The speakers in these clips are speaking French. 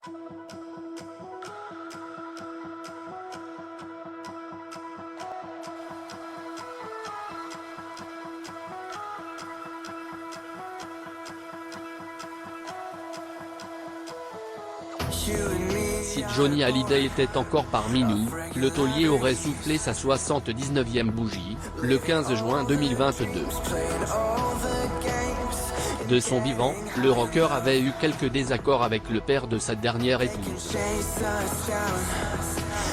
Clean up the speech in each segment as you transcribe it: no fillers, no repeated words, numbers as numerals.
Si Johnny Hallyday était encore parmi nous, le taulier aurait soufflé sa 79e bougie, le 15 juin 2022. De son vivant, le rocker avait eu quelques désaccords avec le père de sa dernière épouse.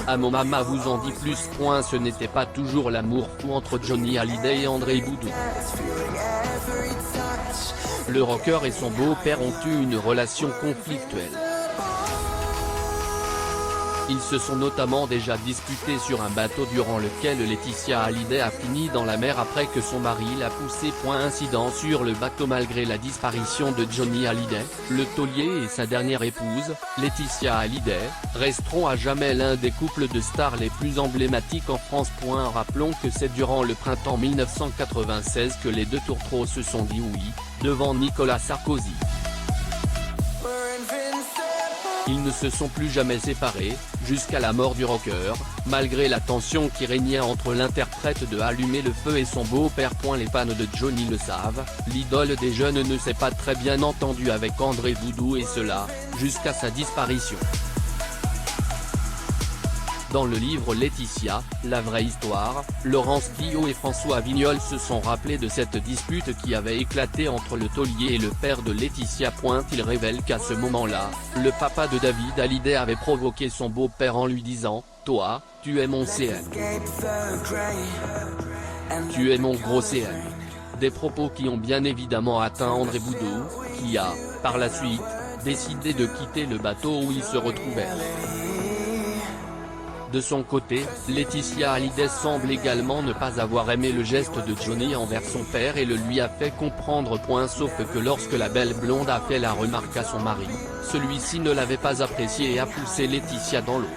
À mon maman vous en dit plus. Ce n'était pas toujours l'amour fou entre Johnny Hallyday et André Boudou. Le rocker et son beau-père ont eu une relation conflictuelle. Ils se sont notamment déjà disputés sur un bateau durant lequel Laetitia Hallyday a fini dans la mer après que son mari l'a poussé. Incident sur le bateau. Malgré la disparition de Johnny Hallyday, le taulier et sa dernière épouse, Laetitia Hallyday, resteront à jamais l'un des couples de stars les plus emblématiques en France. Rappelons que c'est durant le printemps 1996 que les deux tourtereaux se sont dit oui, devant Nicolas Sarkozy. Ils ne se sont plus jamais séparés, jusqu'à la mort du rocker, malgré la tension qui régnait entre l'interprète de Allumer le feu et son beau-père. Les fans de Johnny le savent, l'idole des jeunes ne s'est pas très bien entendu avec André Boudou, et cela, jusqu'à sa disparition. Dans le livre Laetitia, la vraie histoire, Laurence Guillot et François Vignol se sont rappelés de cette dispute qui avait éclaté entre le taulier et le père de Laetitia. Ils révèlent qu'à ce moment-là, le papa de David Hallyday avait provoqué son beau-père en lui disant « Toi, tu es mon CM. Tu es mon gros CM ». Des propos qui ont bien évidemment atteint André Boudou, qui a, par la suite, décidé de quitter le bateau où il se retrouvait. De son côté, Laetitia Hallyday semble également ne pas avoir aimé le geste de Johnny envers son père et le lui a fait comprendre. Sauf que lorsque la belle blonde a fait la remarque à son mari, celui-ci ne l'avait pas apprécié et a poussé Laetitia dans l'eau.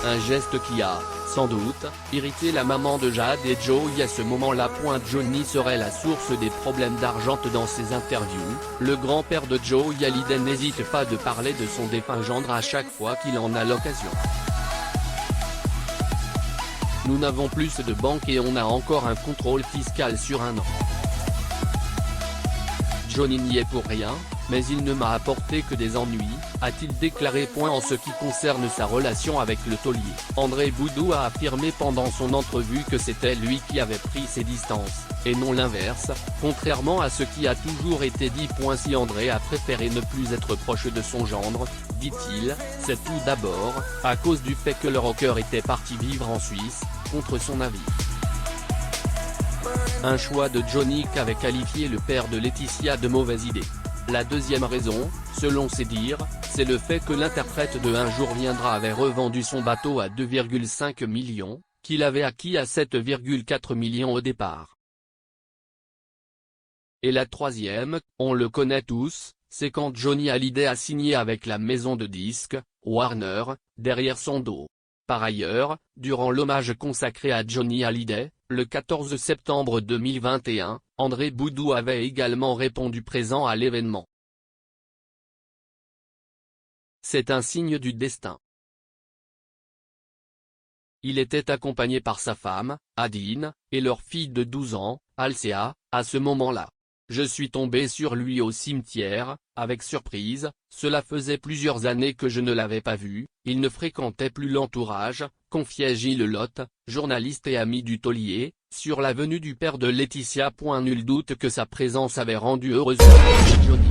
Un geste qui a, sans doute, irrité la maman de Jade et Joey à ce moment-là. Johnny serait la source des problèmes d'argent. Dans ses interviews, le grand-père de Joey Hallyday n'hésite pas de parler de son défunt gendre à chaque fois qu'il en a l'occasion. Nous n'avons plus de banque et on a encore un contrôle fiscal sur un an. Johnny n'y est pour rien, mais il ne m'a apporté que des ennuis, a-t-il déclaré. En ce qui concerne sa relation avec le taulier, André Boudou a affirmé pendant son entrevue que c'était lui qui avait pris ses distances, et non l'inverse, contrairement à ce qui a toujours été dit. Si André a préféré ne plus être proche de son gendre, dit-il, c'est tout d'abord, à cause du fait que le rocker était parti vivre en Suisse, contre son avis. Un choix de Johnny qu'avait qualifié le père de Laetitia de mauvaise idée. La deuxième raison, selon ses dires, c'est le fait que l'interprète de Un jour viendra avait revendu son bateau à 2,5 millions, qu'il avait acquis à 7,4 millions au départ. Et la troisième, on le connaît tous, c'est quand Johnny Hallyday a signé avec la maison de disques, Warner, derrière son dos. Par ailleurs, durant l'hommage consacré à Johnny Hallyday, le 14 septembre 2021, André Boudou avait également répondu présent à l'événement. C'est un signe du destin. Il était accompagné par sa femme, Adine, et leur fille de 12 ans, Alcea, à ce moment-là. Je suis tombé sur lui au cimetière, avec surprise, cela faisait plusieurs années que je ne l'avais pas vu, il ne fréquentait plus l'entourage, confiait Gilles Lotte, journaliste et ami du taulier, sur la venue du père de Laetitia. Nul doute que sa présence avait rendu heureuse Johnny.